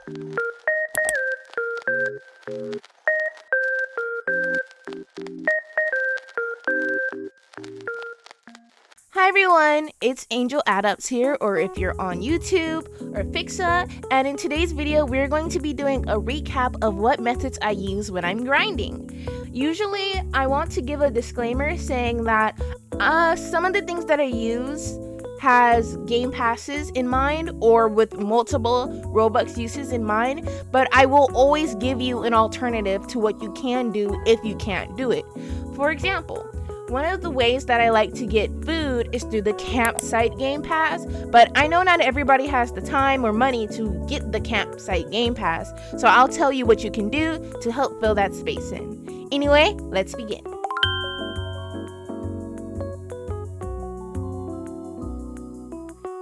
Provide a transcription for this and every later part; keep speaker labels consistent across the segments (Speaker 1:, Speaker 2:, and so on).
Speaker 1: Hi everyone, it's Angel Adapts here, or if you're on YouTube or Fixa, and in today's video we're going to be doing a recap of what methods I use when I'm grinding. Usually I want to give a disclaimer saying that some of the things that I use has game passes in mind or with multiple Robux uses in mind, but I will always give you an alternative to what you can do if you can't do it. For example, one of the ways that I like to get food is through the campsite game pass, but I know not everybody has the time or money to get the campsite game pass, so I'll tell you what you can do to help fill that space in. Anyway, let's begin.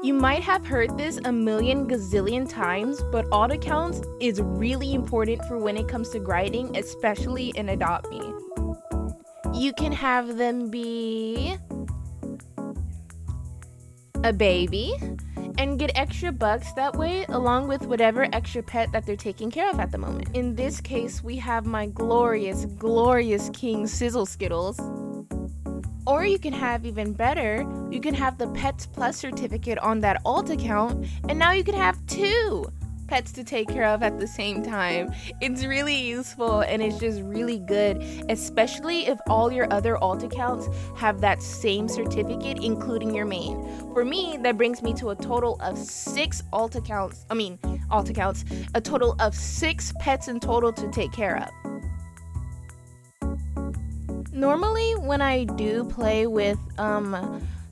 Speaker 1: You might have heard this a million gazillion times, but auto counts is really important for when it comes to grinding, especially in Adopt Me. You can have them be a baby and get extra bucks that way, along with whatever extra pet that they're taking care of at the moment. In this case, we have my glorious, glorious King Sizzle Skittles. Or you can have even better, you can have the Pets Plus certificate on that alt account, and now you can have 2 pets to take care of at the same time. It's really useful and it's just really good, especially if all your other alt accounts have that same certificate, including your main. For me, that brings me to a total of 6 alt accounts, a total of 6 pets in total to take care of. Normally, when I do play with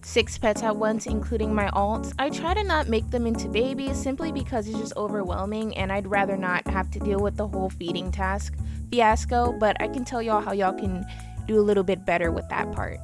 Speaker 1: 6 pets at once, including my alts, I try to not make them into babies simply because it's just overwhelming and I'd rather not have to deal with the whole feeding task fiasco, but I can tell y'all how y'all can do a little bit better with that part.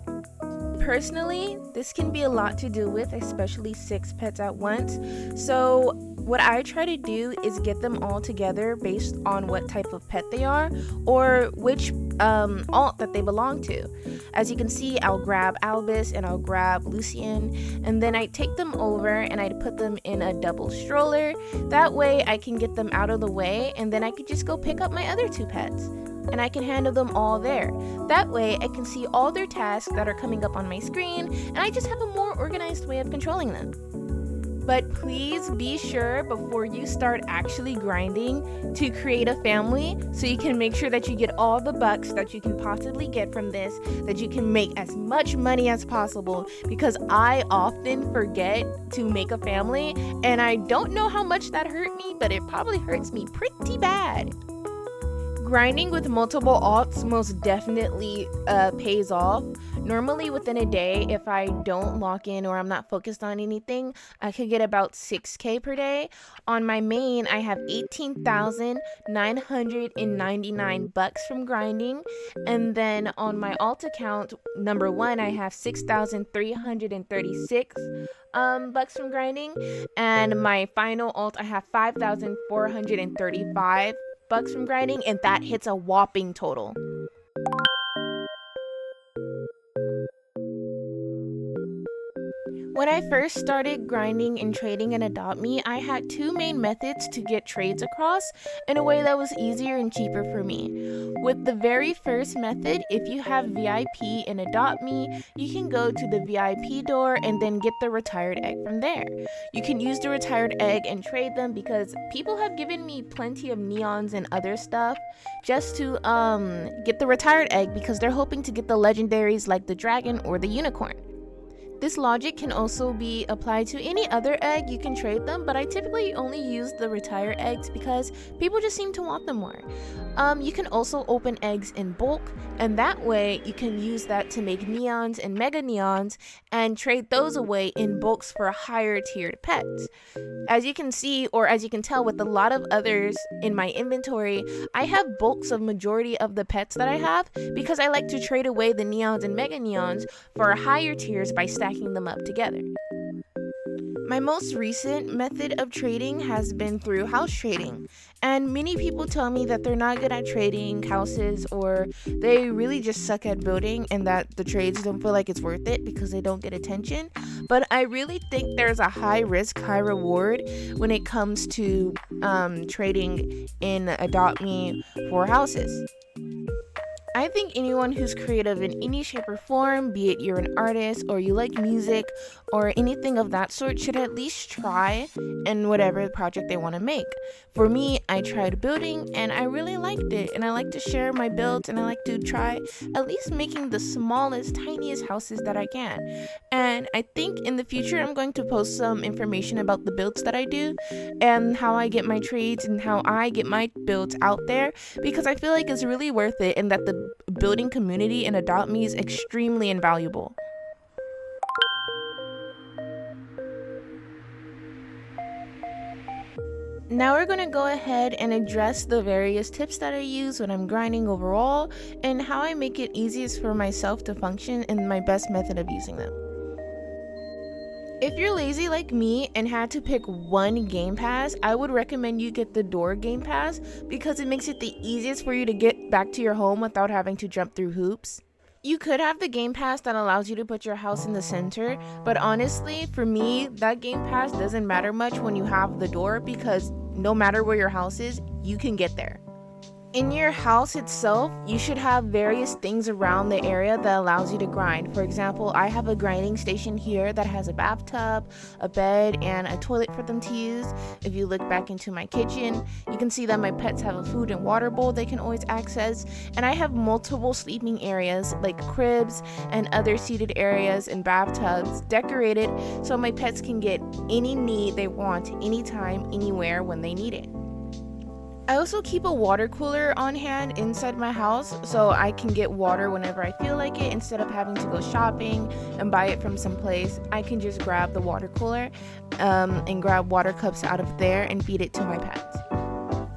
Speaker 1: Personally, this can be a lot to do with, especially 6 pets at once, so what I try to do is get them all together based on what type of pet they are or which alt that they belong to. As you can see, I'll grab Albus and I'll grab Lucien, and then I take them over and I put them in a double stroller. That way I can get them out of the way, and then I could just go pick up my other 2 pets and I can handle them all there. That way I can see all their tasks that are coming up on my screen, and I just have a more organized way of controlling them. But please be sure before you start actually grinding to create a family so you can make sure that you get all the bucks that you can possibly get from this, that you can make as much money as possible, because I often forget to make a family and I don't know how much that hurt me, but it probably hurts me pretty bad. Grinding with multiple alts most definitely pays off. Normally within a day, if I don't lock in or I'm not focused on anything, I could get about 6K per day. On my main, I have 18,999 bucks from grinding, and then on my alt account, number 1, I have 6,336 bucks from grinding, and my final alt, I have 5,435 bucks from grinding, and that hits a whopping total. When I first started grinding and trading in Adopt Me, I had 2 main methods to get trades across in a way that was easier and cheaper for me. With the very first method, if you have VIP in Adopt Me, you can go to the VIP door and then get the retired egg from there. You can use the retired egg and trade them, because people have given me plenty of neons and other stuff just to get the retired egg, because they're hoping to get the legendaries like the dragon or the unicorn. This logic can also be applied to any other egg. You can trade them, but I typically only use the retired eggs because people just seem to want them more. You can also open eggs in bulk, and that way you can use that to make neons and mega neons and trade those away in bulks for higher tiered pets. As you can see, or as you can tell with a lot of others in my inventory, I have bulks of majority of the pets that I have because I like to trade away the neons and mega neons for higher tiers by stacking them up together. My most recent method of trading has been through house trading, and many people tell me that they're not good at trading houses or they really just suck at building and that the trades don't feel like it's worth it because they don't get attention. But I really think there's a high risk, high reward when it comes to trading in Adopt Me for houses. I think anyone who's creative in any shape or form, be it you're an artist or you like music or anything of that sort, should at least try in whatever project they want to make. For me, I tried building and I really liked it, and I like to share my builds and I like to try at least making the smallest, tiniest houses that I can. And I think in the future I'm going to post some information about the builds that I do and how I get my trades and how I get my builds out there, because I feel like it's really worth it and that the building community in Adopt Me is extremely invaluable. Now we're going to go ahead and address the various tips that I use when I'm grinding overall and how I make it easiest for myself to function and my best method of using them. If you're lazy like me and had to pick one game pass, I would recommend you get the door game pass because it makes it the easiest for you to get back to your home without having to jump through hoops. You could have the game pass that allows you to put your house in the center, but honestly, for me, that game pass doesn't matter much when you have the door because no matter where your house is, you can get there. In your house itself, you should have various things around the area that allows you to grind. For example, I have a grinding station here that has a bathtub, a bed, and a toilet for them to use. If you look back into my kitchen, you can see that my pets have a food and water bowl they can always access. And I have multiple sleeping areas like cribs and other seated areas and bathtubs decorated so my pets can get any need they want anytime, anywhere when they need it. I also keep a water cooler on hand inside my house so I can get water whenever I feel like it. Instead of having to go shopping and buy it from someplace, I can just grab the water cooler and grab water cups out of there and feed it to my pets.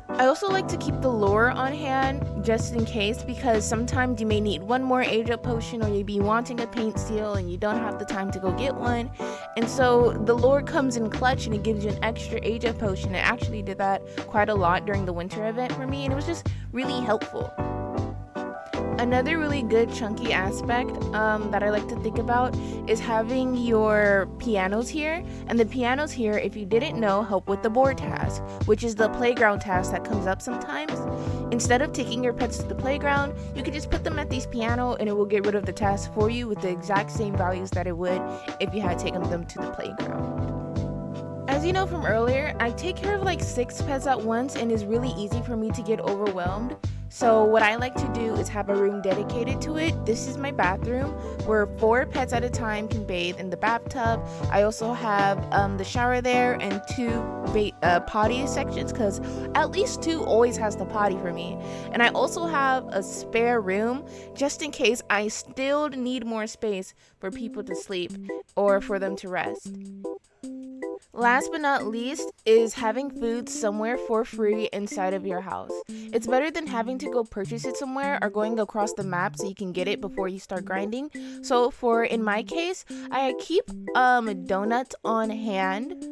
Speaker 1: I also like to keep the lure on hand just in case, because sometimes you may need one more age up potion or you'd be wanting a paint seal and you don't have the time to go get one. And so the lure comes in clutch and it gives you an extra age up potion. It actually did that quite a lot during the winter event for me, and it was just really helpful. Another really good chunky aspect that I like to think about is having your pianos here. And the pianos here, if you didn't know, help with the board task, which is the playground task that comes up sometimes. Instead of taking your pets to the playground, you can just put them at these piano and it will get rid of the task for you with the exact same values that it would if you had taken them to the playground. As you know from earlier, I take care of like 6 pets at once and it's really easy for me to get overwhelmed. So what I like to do is have a room dedicated to it. This is my bathroom where 4 pets at a time can bathe in the bathtub. I also have the shower there and 2 potty sections because at least 2 always has the potty for me. And I also have a spare room just in case I still need more space for people to sleep or for them to rest. Last but not least is having food somewhere for free inside of your house. It's better than having to go purchase it somewhere or going across the map so you can get it before you start grinding. So in my case, I keep donuts on hand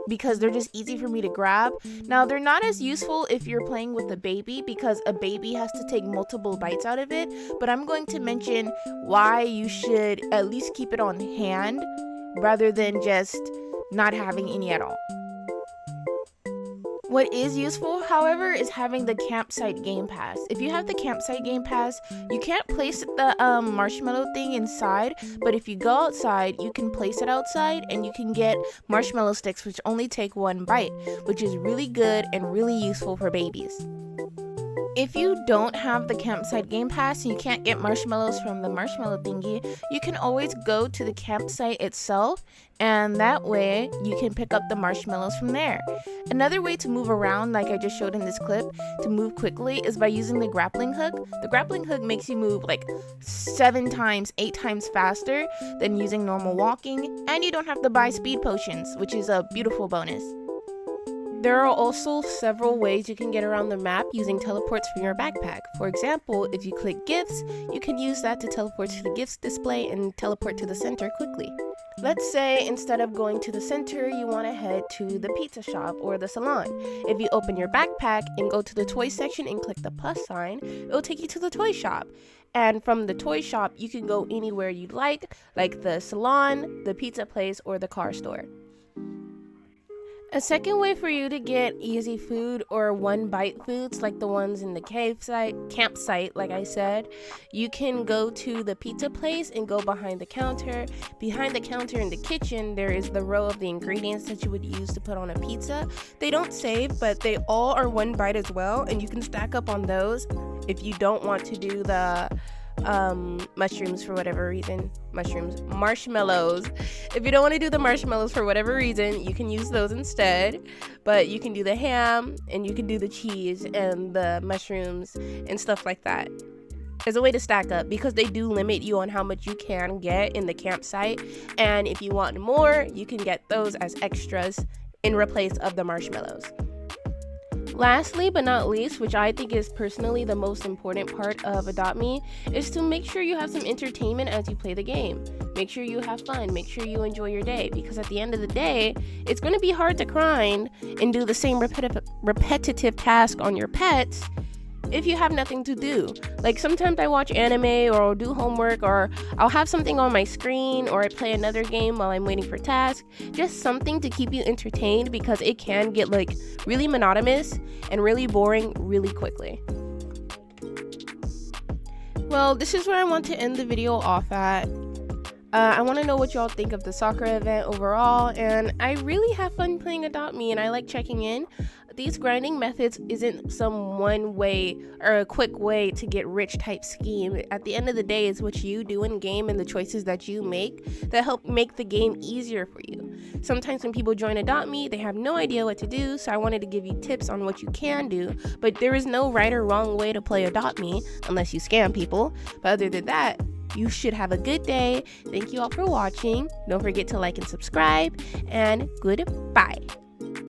Speaker 1: because they're just easy for me to grab. Now, they're not as useful if you're playing with a baby because a baby has to take multiple bites out of it, but I'm going to mention why you should at least keep it on hand rather than just not having any at all. What is useful, however, is having the campsite game pass. If you have the campsite game pass, you can't place the marshmallow thing inside, but if you go outside, you can place it outside and you can get marshmallow sticks which only take 1 bite, which is really good and really useful for babies. If you don't have the campsite game pass and you can't get marshmallows from the marshmallow thingy, you can always go to the campsite itself, and that way you can pick up the marshmallows from there. Another way to move around, like I just showed in this clip, to move quickly is by using the grappling hook. The grappling hook makes you move like 7 times, 8 times faster than using normal walking, and you don't have to buy speed potions, which is a beautiful bonus. There are also several ways you can get around the map using teleports from your backpack. For example, if you click gifts, you can use that to teleport to the gifts display and teleport to the center quickly. Let's say instead of going to the center, you want to head to the pizza shop or the salon. If you open your backpack and go to the toy section and click the plus sign, it will take you to the toy shop. And from the toy shop, you can go anywhere you'd like the salon, the pizza place, or the car store. A second way for you to get easy food or one-bite foods like the ones in the campsite, like I said, you can go to the pizza place and go behind the counter. Behind the counter in the kitchen, there is the row of the ingredients that you would use to put on a pizza. They don't save, but they all are one bite as well, and you can stack up on those if you don't want to do the mushrooms for whatever reason. Marshmallows. If you don't want to do the marshmallows for whatever reason, you can use those instead. But you can do the ham, and you can do the cheese and the mushrooms and stuff like that. As a way to stack up, because they do limit you on how much you can get in the campsite. And if you want more, you can get those as extras in replace of the marshmallows. Lastly, but not least, which I think is personally the most important part of Adopt Me, is to make sure you have some entertainment as you play the game. Make sure you have fun. Make sure you enjoy your day, because at the end of the day, it's going to be hard to grind and do the same repetitive task on your pets if you have nothing to do. Like sometimes I watch anime or I'll do homework, or I'll have something on my screen, or I play another game while I'm waiting for tasks. Just something to keep you entertained, because it can get like really monotonous and really boring really quickly. Well, this is where I want to end the video off at. I want to know what y'all think of the soccer event overall, and I really have fun playing Adopt Me, and I like checking in. These grinding methods isn't some one way or a quick way to get rich type scheme. At the end of the day, it's what you do in game and the choices that you make that help make the game easier for you. Sometimes when people join Adopt Me, they have no idea what to do, so I wanted to give you tips on what you can do, but there is no right or wrong way to play Adopt Me unless you scam people. But other than that, you should have a good day. Thank you all for watching. Don't forget to like and subscribe, and goodbye.